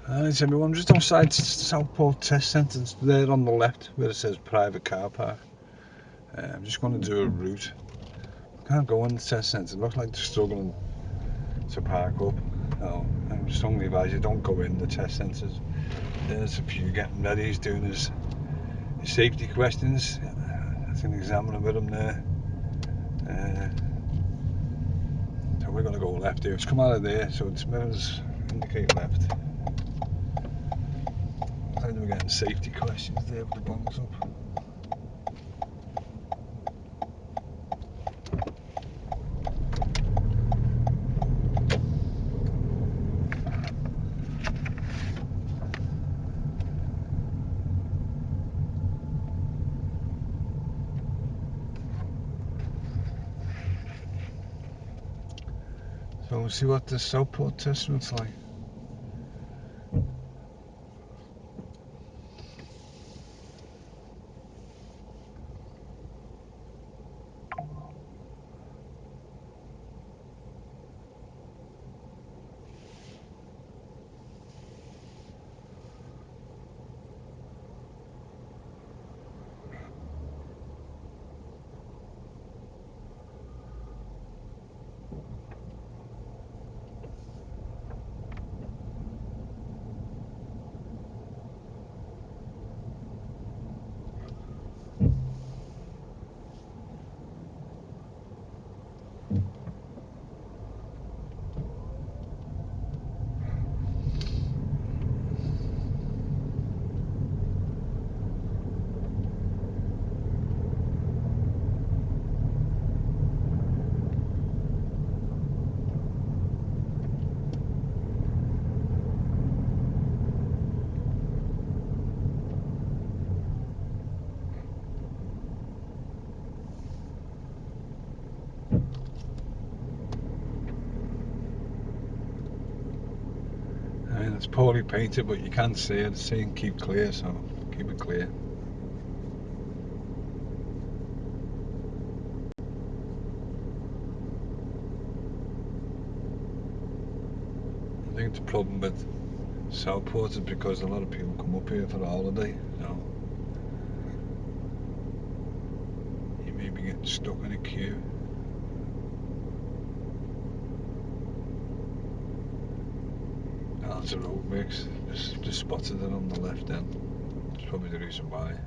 Alright everyone, I'm just outside Southport test centre. It's there on the left where it says private car park. I'm just going to do a route. Can't go in the test centre, it looks like they're struggling to park up. No, I'm strongly advise you don't go in the test centres. There's a few getting ready, he's doing his safety questions. That's an examiner with him there. So we're going to go left here. It's come out of there, so it's mirrors indicate left. I think we're getting safety questions there with the bongs up. So we'll see what the Southport test route's like. I mean, it's poorly painted, but you can see it. It's saying keep clear, so keep it clear. I think the problem with Southport is because a lot of people come up here for a holiday, so you may be getting stuck in a queue. That's a road mix. Just spotted it on the left then. That's probably the reason why.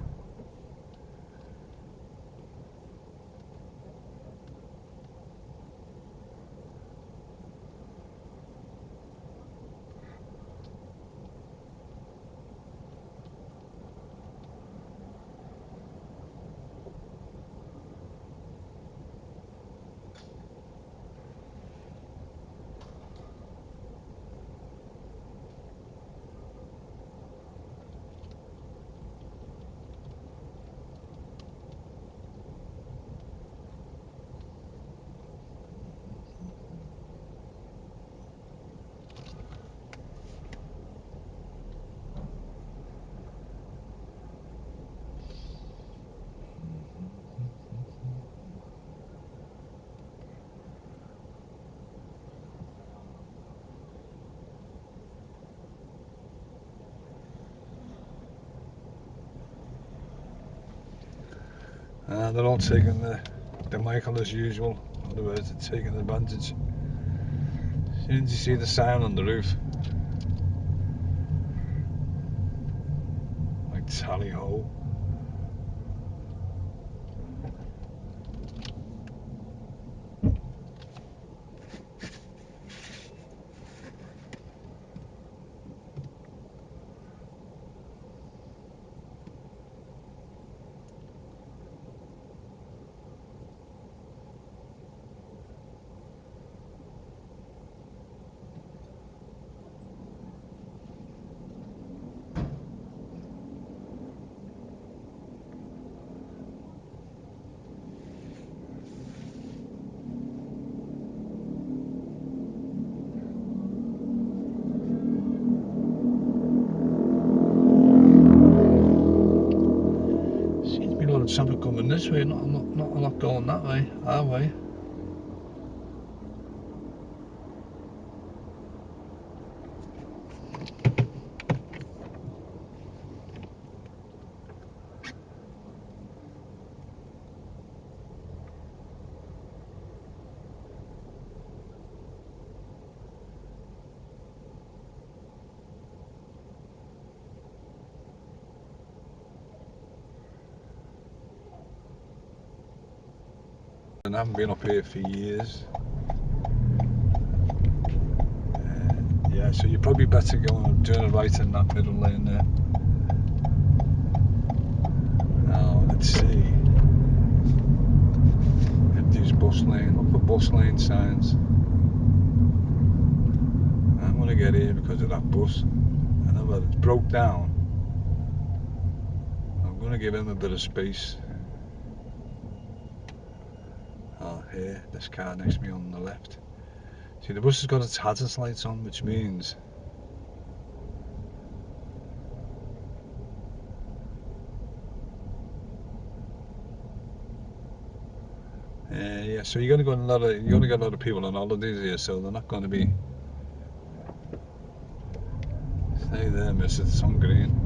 They're all taking the Michael as usual. In other words, they're taking advantage. As soon as you see the sign on the roof, like tally ho. Traffic coming this way, not a lot going that way, our way. I haven't been up here for years. Yeah, so you're probably better going and doing it right in that middle lane there. Now, let's see. Empties bus lane. Look for bus lane signs. I'm going to get here because of that bus. I know that it's broke down. I'm going to give him a bit of space. Oh, here, this car next to me on the left. See, the bus has got its hazard lights on, which means yeah, so you're going to get a lot of people on holidays here, so they're not going to be. Stay there, miss, it's on green.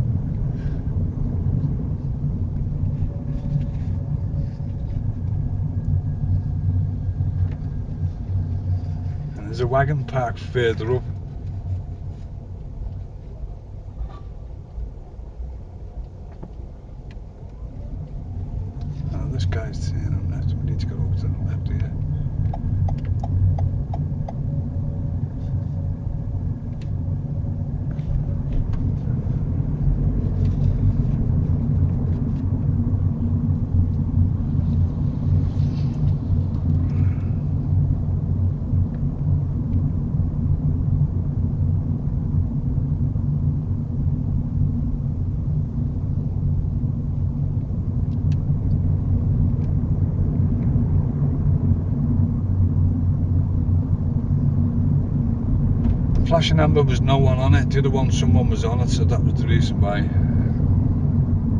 And there's a wagon park further up. Oh, this guy's turning on left. We need to go over to the left here. Flashing amber was no one on it. The other one, someone was on it, so that was the reason why I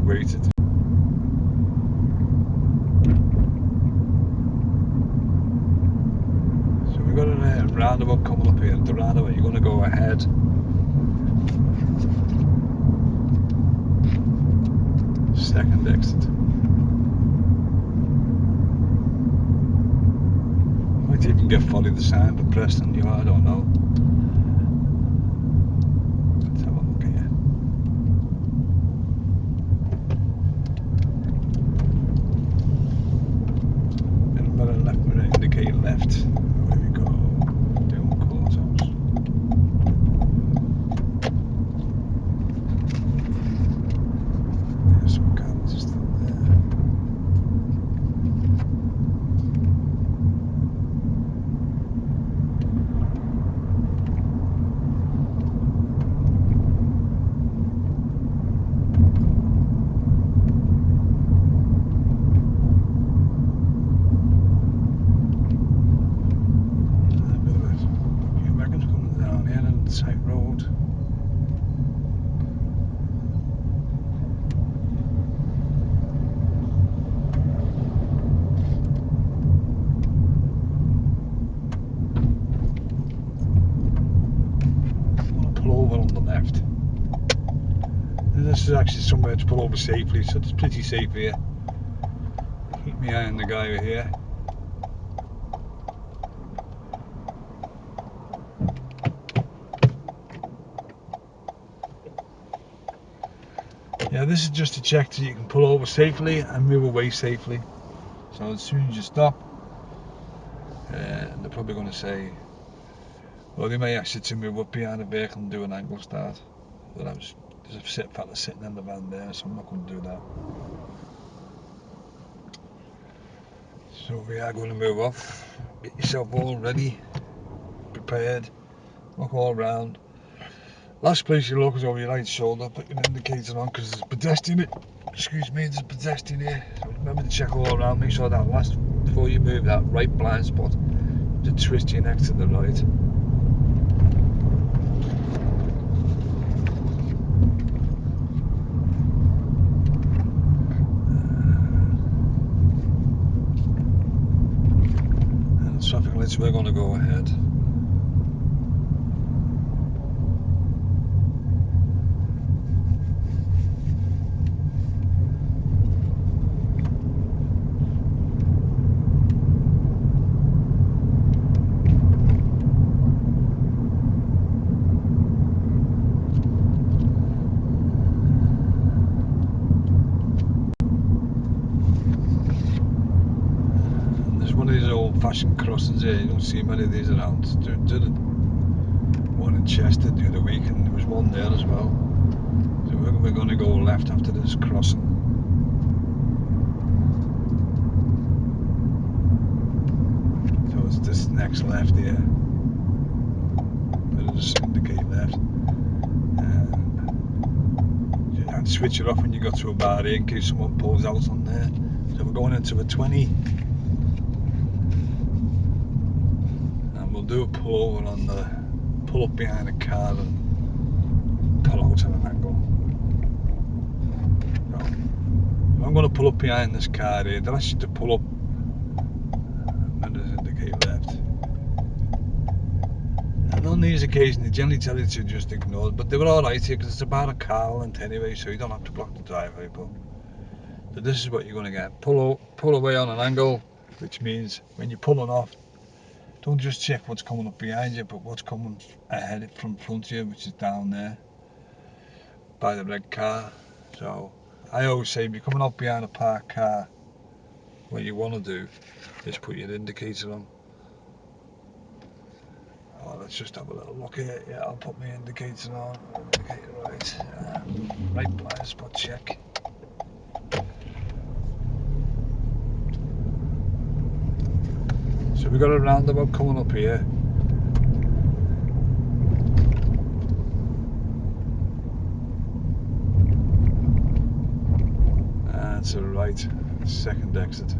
waited. So we've got a roundabout coming up here. The roundabout, you're going to go ahead. Second exit. Might even get follow the sign for Preston, you know, I don't know. Let's have a look here. Then better left mirror indicate left. There we go. Doing courthouse. There's some cars still there. Tight road. I want to pull over on the left. And this is actually somewhere to pull over safely, so it's pretty safe here. Keep my eye on the guy over here. Yeah, this is just to check so you can pull over safely and move away safely. So as soon as you stop, they're probably going to say, well, they may ask you to move up behind the vehicle and do an angle start. But there's a fella sitting in the van there, so I'm not going to do that. So we are going to move off. Get yourself all ready, prepared, look all round. Last place you look is over your right shoulder, put your indicator on because there's a pedestrian. Excuse me, there's a pedestrian here. So remember to check all around, make sure that last, before you move, that right blind spot, to twist your neck to the right. And the traffic lights, we're going to go ahead. crossings here. You don't see many of these around. Did one in Chester the other week, and there was one there as well. So we're going to go left after this crossing. So it's this next left here. Better just indicate left. You have to switch it off when you got to a barrier in case someone pulls out on there. So we're going into a 20. And we'll do a pull over on the pull up behind a car and pull out at an angle. So, I'm going to pull up behind this car here. They'll ask you to pull up and then indicate left. And on these occasions they generally tell you to just ignore it, but they were alright here because it's about a car length anyway, so you don't have to block the driveway. But so this is what you're going to get. Pull away on an angle, which means when you're pulling off, don't just check what's coming up behind you, but what's coming ahead from front of you, which is down there by the red car. So I always say if you're coming up behind a parked car, what you want to do is put your indicator on. Oh, let's just have a little look here. Yeah, I'll put my indicator on. Indicator right. Right blind spot check. So we've got a roundabout coming up here. And to the right, second exit.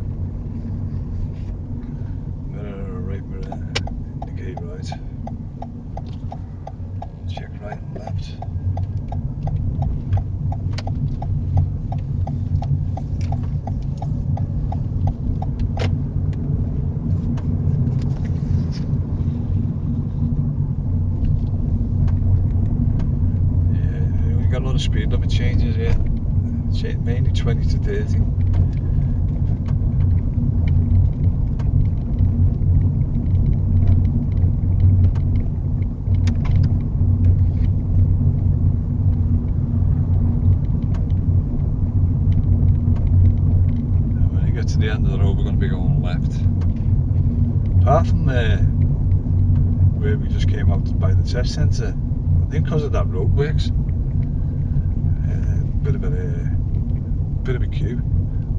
Mirror right, mirror, indicate right. Check right and left. Got a lot of speed limit changes here, mainly 20 to 30. And when you get to the end of the road we're going to be going left. Apart from where we just came out by the test centre, I think because of that roadworks. Bit of a queue.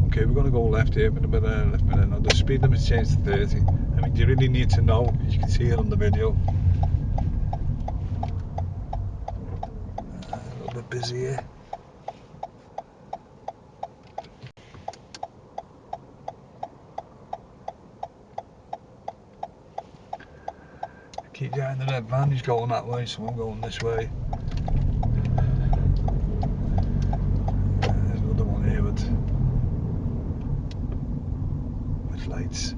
Okay, we're going to go left here, but a bit left minute. Now the speed limit's changed to 30. I mean, you really need to know, as you can see it on the video. A little bit busy here. Keep behind the red van, he's going that way, so I'm going this way. There's another one here with lights.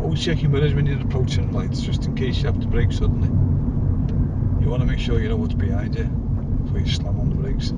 Always check your mirrors when you're approaching lights, just in case you have to brake suddenly. You want to make sure you know what's behind you before you slam on the brakes.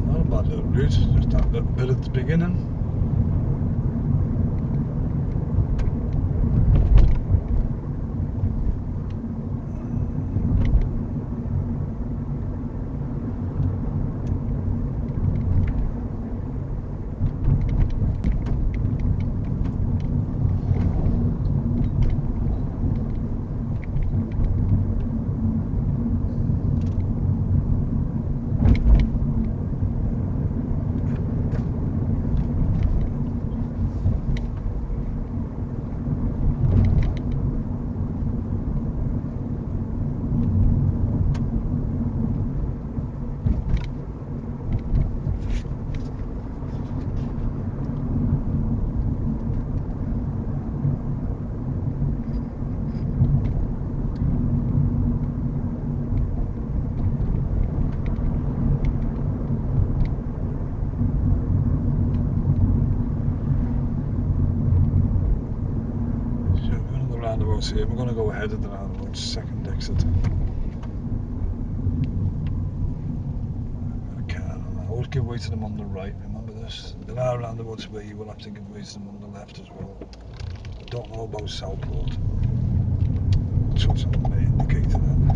Not a bad little route, just that little bit at the beginning. Roundabouts here. We're going to go ahead of the roundabout, second exit. Got a car on that. I would give way to them on the right, remember this. There are roundabouts where you will have to give way to them on the left as well. I don't know about Southport. Touch on the indicator then.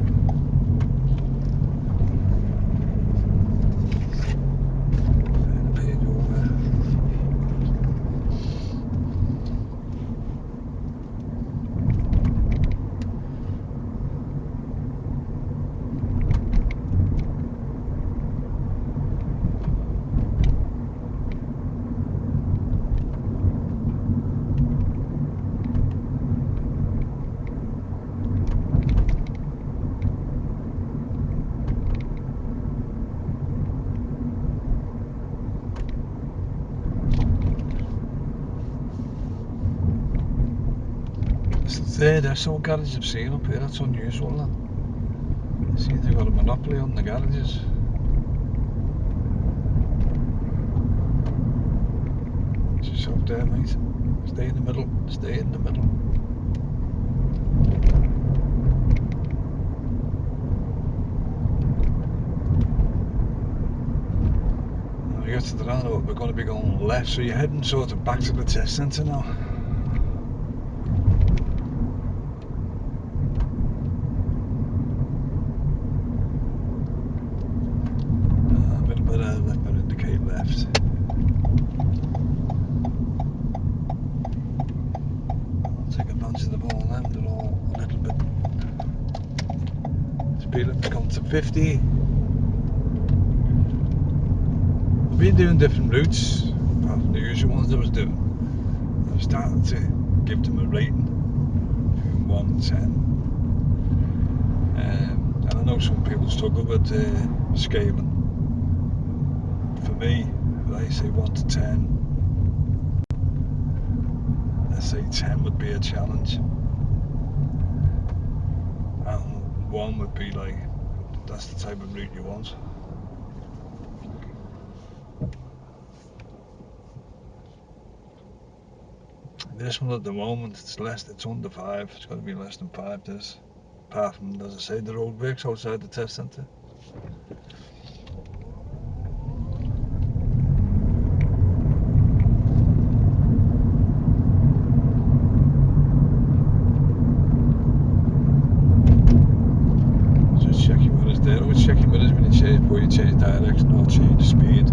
It's the third Esso garage I've seen up here. That's unusual, that. See, they've got a monopoly on the garages. Just up there, mate. Stay in the middle. Stay in the middle. When we get to the roundabout, we're going to be going left, so you're heading sort of back to the test centre now. It's gone to 50. I've been doing different routes, apart from the usual ones I was doing. I've started to give them a rating between 1 and 10. And I know some people struggle with scaling. For me, if I say 1 to 10, let's say 10 would be a challenge. And 1 would be like, that's the type of route you want. This one at the moment, it's under 5. It's got to be less than 5, this. Apart from, as I say, the road works outside the test centre. Just checking what is there. Always checking what is when you change, before you change direction or change speed.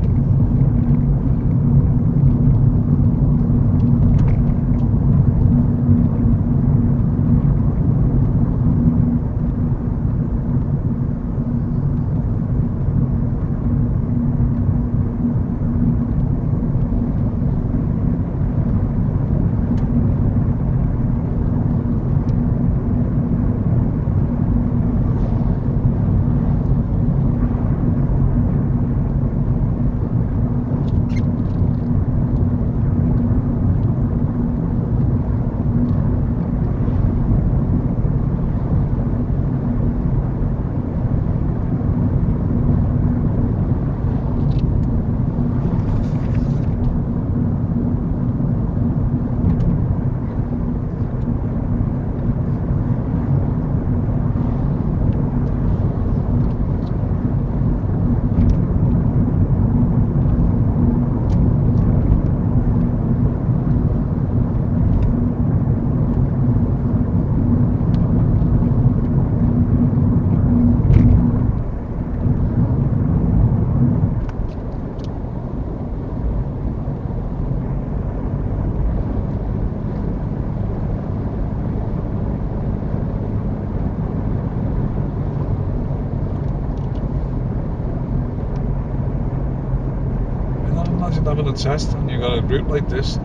imagine having a test and you got a route like this.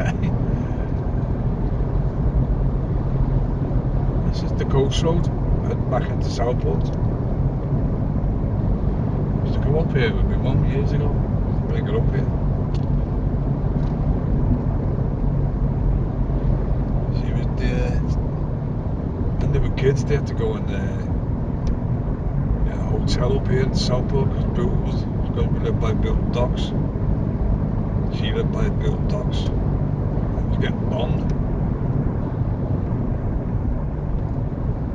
This is the coast road heading back into Southport. I used to come up here with my mum years ago when I got up here. She was there when they were kids. They had to go in a hotel up here in Southport because we lived by Bilton Docks. She lived by Bilton Docks. It was getting bombed.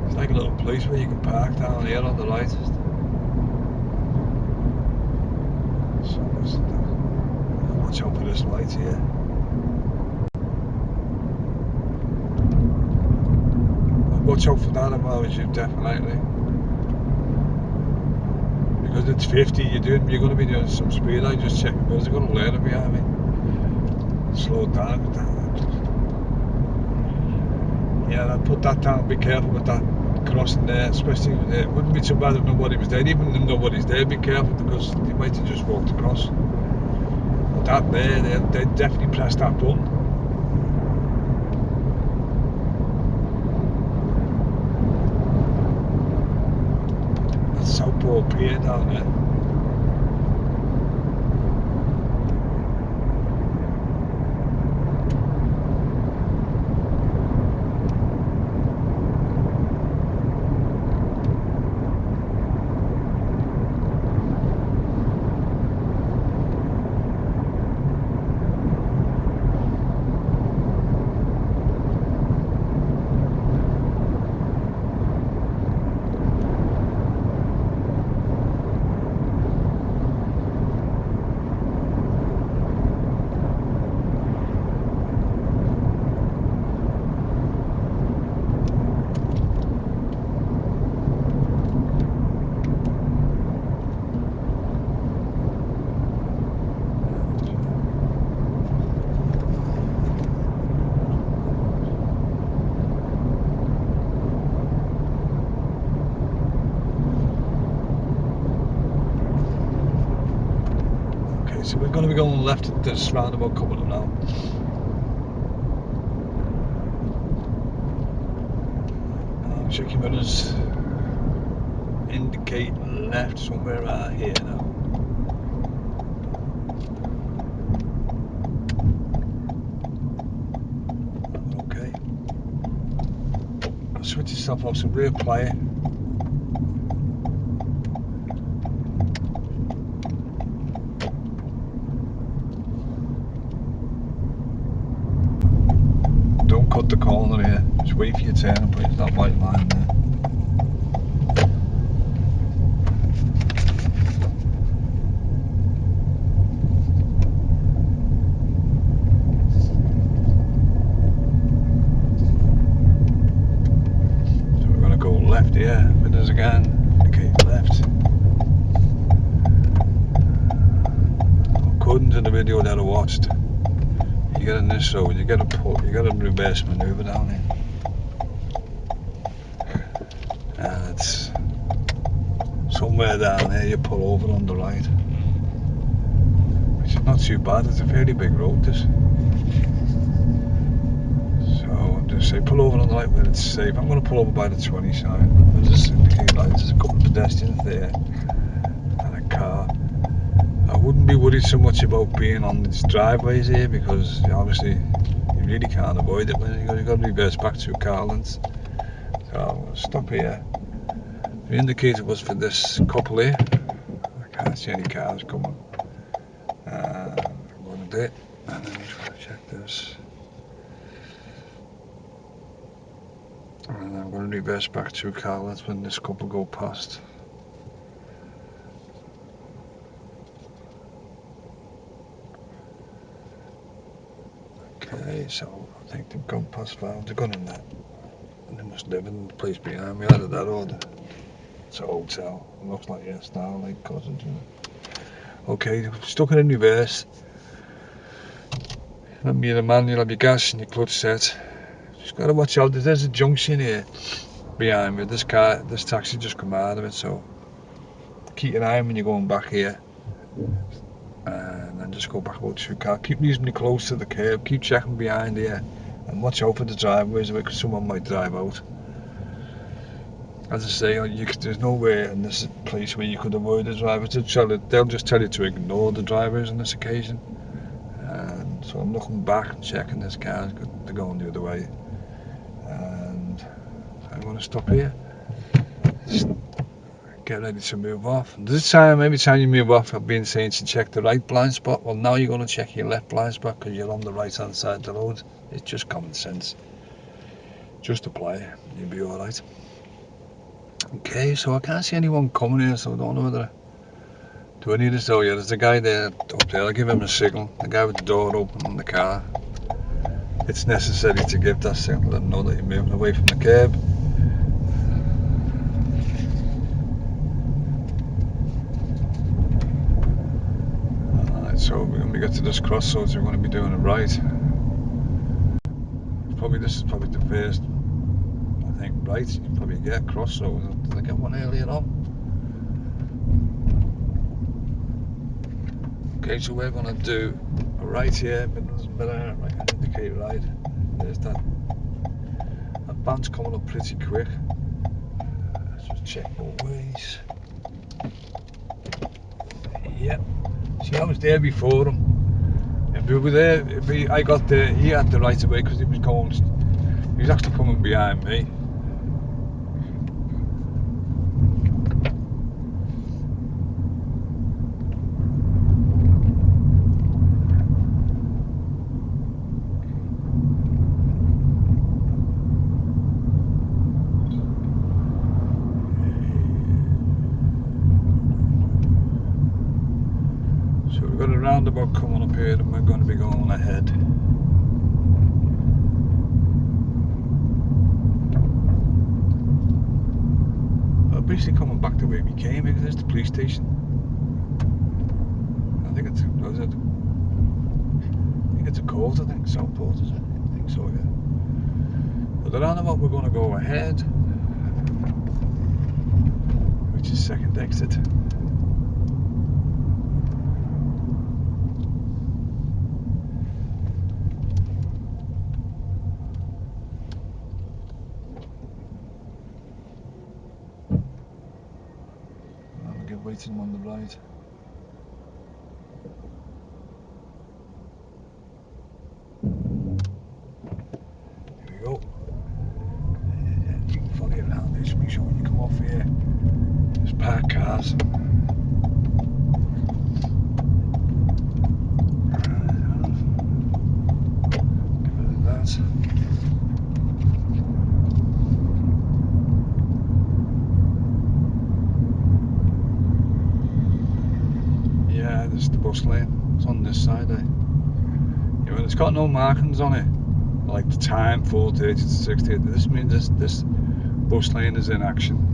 It's like a little place where you can park down here on the right. So watch out for this light here. Watch out for that if I was you, definitely. Because it's 50, you're going to be doing some speed. I just check because they're going to learn it behind me. Slow down. Yeah, I'd put that down. Be careful with that crossing there, especially it wouldn't be too bad if nobody was there. Even if nobody's there, be careful because they might have just walked across. But that there, they definitely press that button. That's Southport Pier down there. So we're going to be going left at this roundabout coming up now. Check your mirrors. Indicate left somewhere around here now. Okay. Switch yourself off some rear play. Cut the corner here, just wait for your turn, but it's that white line there. So we're going to go left here, windows again, okay, left. According to the video that I watched, you get in this road, you get a reverse manoeuvre down here. And it's somewhere down here you pull over on the right. Which is not too bad, it's a fairly big road this. So I'll just say pull over on the right where it's safe. I'm going to pull over by the 20 sign. I'll just indicate lights, there's a couple of pedestrians there and a car. I wouldn't be worried so much about being on these driveways here because obviously you really can't avoid it when you've got to reverse back through car lengths. So I'll stop here. The indicator was for this couple here. I can't see any cars coming. I'm going to do it and then I'm just going to check this. And I'm going to reverse back through car lengths when this couple go past. Okay, so I think they've gone past five, they've gone in that. And they must live in the place behind me, out of that order. It's a hotel, it looks like a Starlight Cousins. Okay, stuck it in reverse. Remember you're a man, you'll have your gas and your clutch set. Just gotta watch out, there's a junction here behind me. This taxi just come out of it, so keep an eye on when you're going back here. and then just go back about 2 cars. Keep reasonably close to the curb, keep checking behind here, and watch out for the driveways because someone might drive out. As I say, there's nowhere in this place where you could avoid the drivers. They'll just tell you to ignore the drivers on this occasion. And so I'm looking back, checking this car, they're going the other way. And I'm going to stop here. Just get ready to move off. And this time, every time you move off, I've been saying to check the right blind spot. Well, now you're going to check your left blind spot because you're on the right hand side of the road. It's just common sense. Just apply it, you'll be alright. Okay, so I can't see anyone coming here, so I don't know whether. Do I need to tell you? There's a guy there up there. I'll give him a signal. The guy with the door open in the car. It's necessary to give that signal and know that you're moving away from the curb. Alright, so when we get to this crossroads, we're going to be doing it right. This is probably the first, I think, right. You probably get crossroads. Did I get one earlier on? Okay, so we're going to do a right here, mirror, right, indicate right. There's that. That band's coming up pretty quick. Let's just check both ways. Yep. See, I was there before him. If we were there, I got there, he had the right of way because he was actually coming behind me. So we've got a roundabout coming up here and we're going to be going ahead. We're basically coming back the way we came because there's the police station. I think it's a court, I think, Southport, is it? I think so, yeah. But the roundabout we're going to go ahead, which is second exit. I'll get waiting on the right. Here we go. You can follow it around this, make sure when you come off here, there's parked cars. Get rid of that. Yeah, this is the bus lane. It's on this side, eh? Yeah, well, it's got no markings on it, like the time 4:30 to 60. This means this bus lane is in action.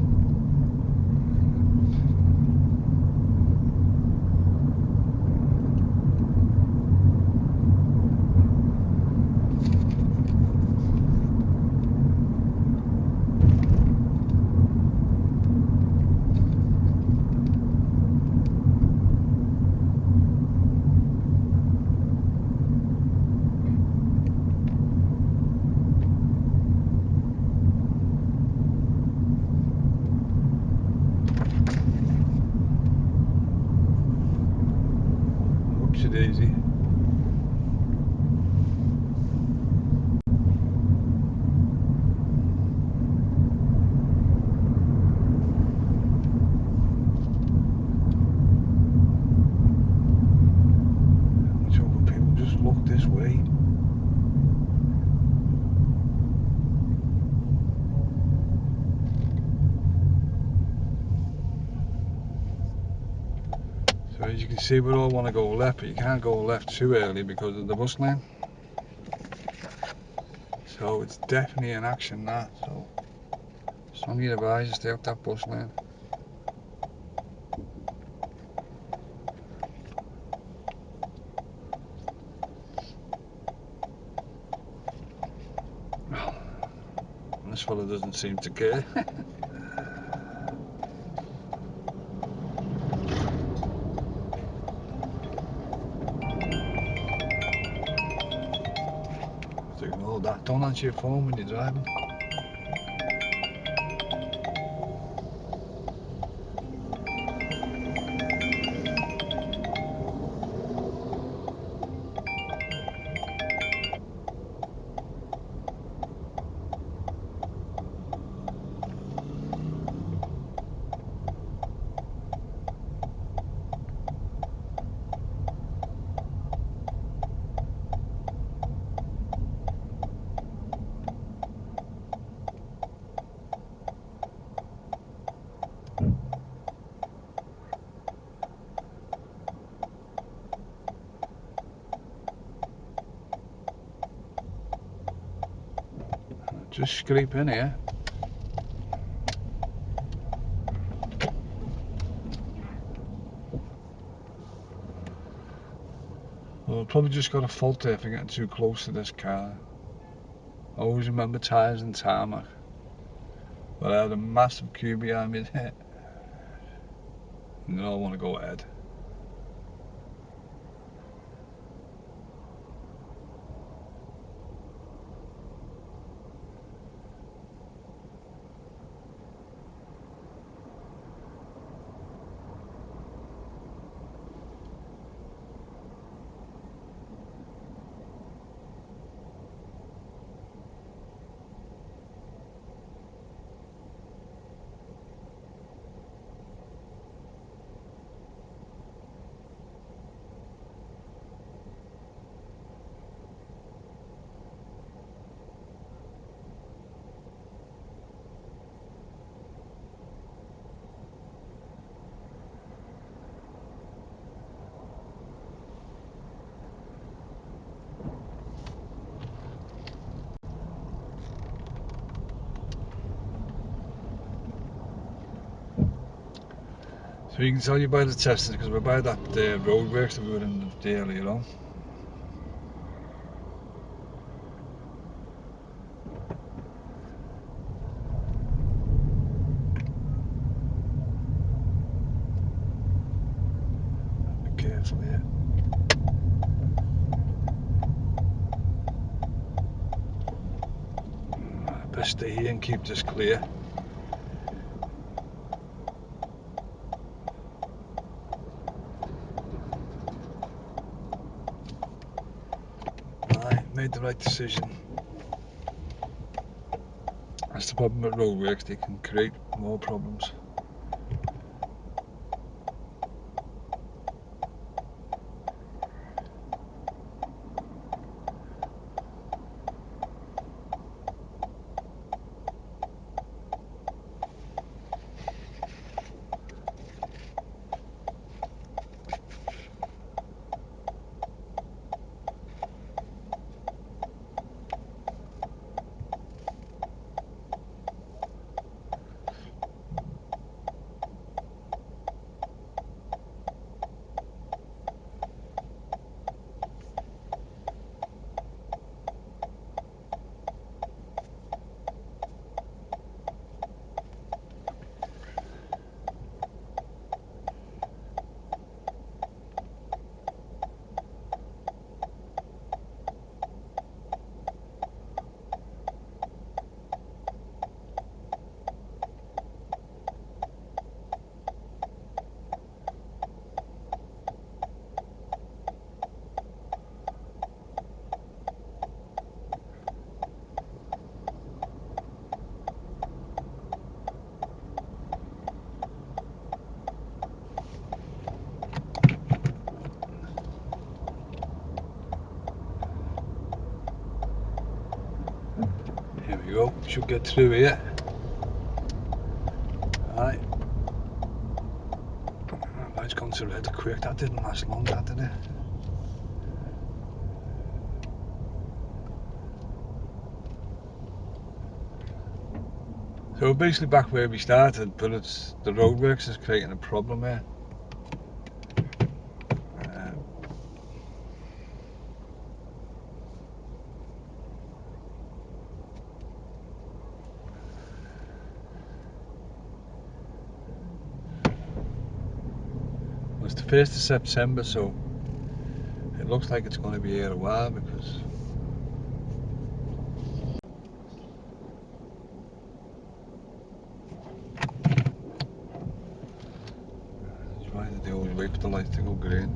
Whoopsie daisy. So people just look this way. So as you can see, we all want to go left, but you can't go left too early because of the bus lane. So it's definitely in action that. So strongly advised to stay up that bus lane. This fella doesn't seem to care. that. Don't answer your phone when you're driving. Just scrape in here. Well, I've probably just got a fault there for getting too close to this car. Always remember tyres and tarmac. But I had a massive queue behind me there. And they all want to go ahead. So you can tell you by the testing because we're by that roadworks that we were in the day earlier on. Be careful here. Best stay here and keep this clear. Made the right decision. That's the problem with roadworks, they can create more problems. Here we go, should get through here. Right. It's gone to red quick, that didn't last long, that did it? So we're basically back where we started, but it's the roadworks is creating a problem here. It's the 1st of September, so it looks like it's going to be here a while because Why did they always wait for the lights to go green?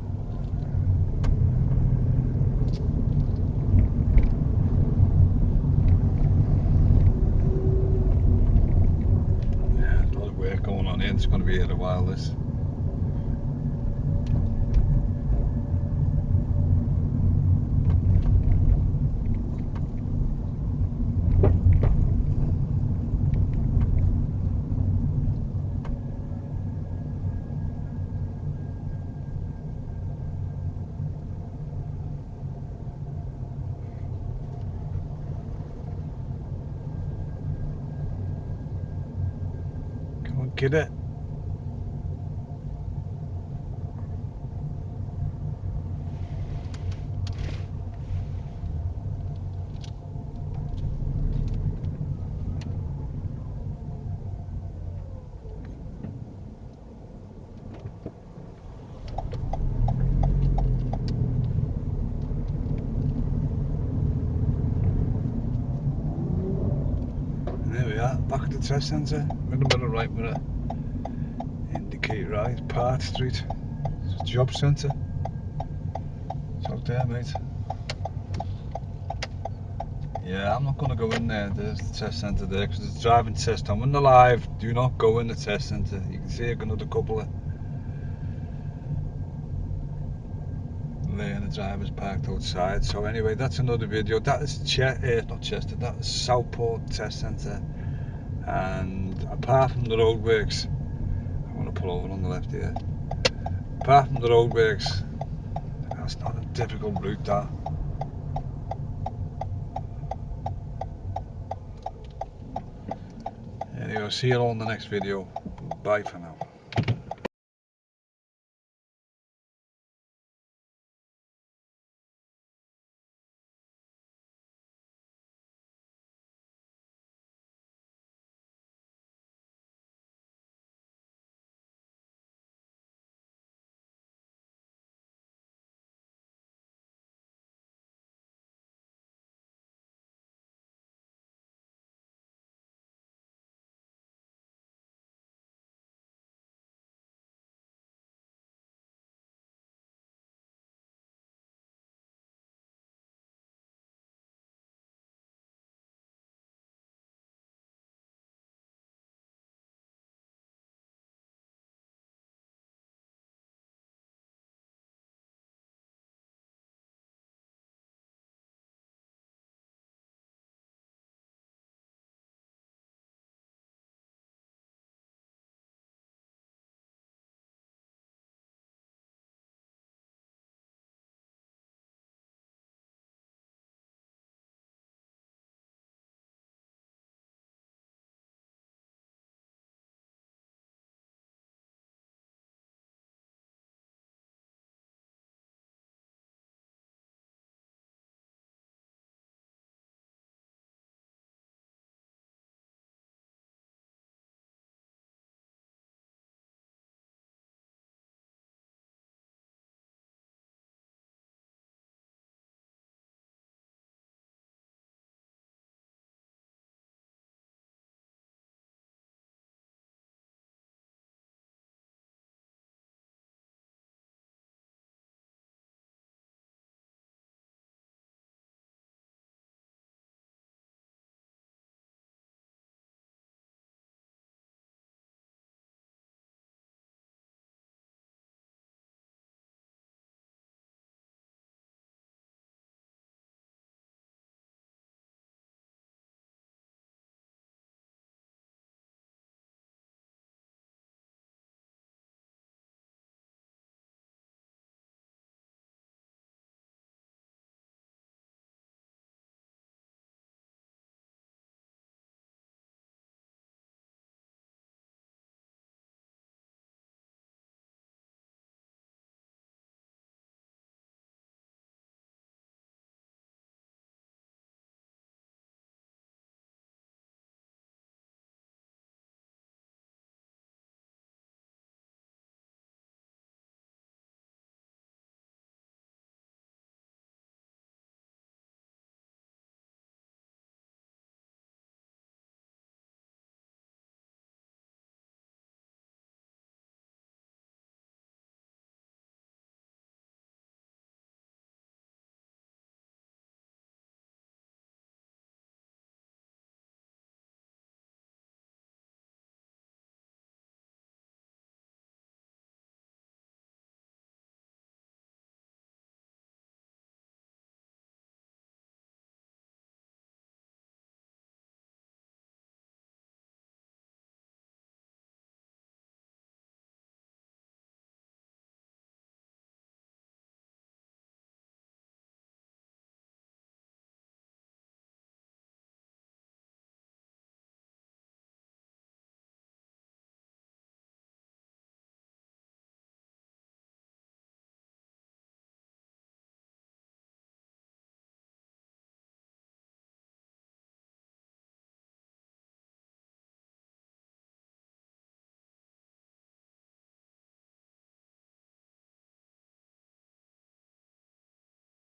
Yeah, there's a lot of work going on here. It's going to be here a while, this. Come on, get it. There we are, back at the test centre. Middle mirror, right mirror. Indicate right, Part Street. It's a job centre. It's out there, mate. Yeah, I'm not going to go in there. There's the test centre there because it's a driving test. I'm in the live. Do not go in the test centre. You can see another couple of the drivers parked outside. So anyway, that's another video. That is not Chester, that is Southport Test Centre. And apart from the roadworks, I want to pull over on the left here. Apart from the roadworks, that's not a difficult route, that. Anyway, I'll see you all in the next video. Bye for now.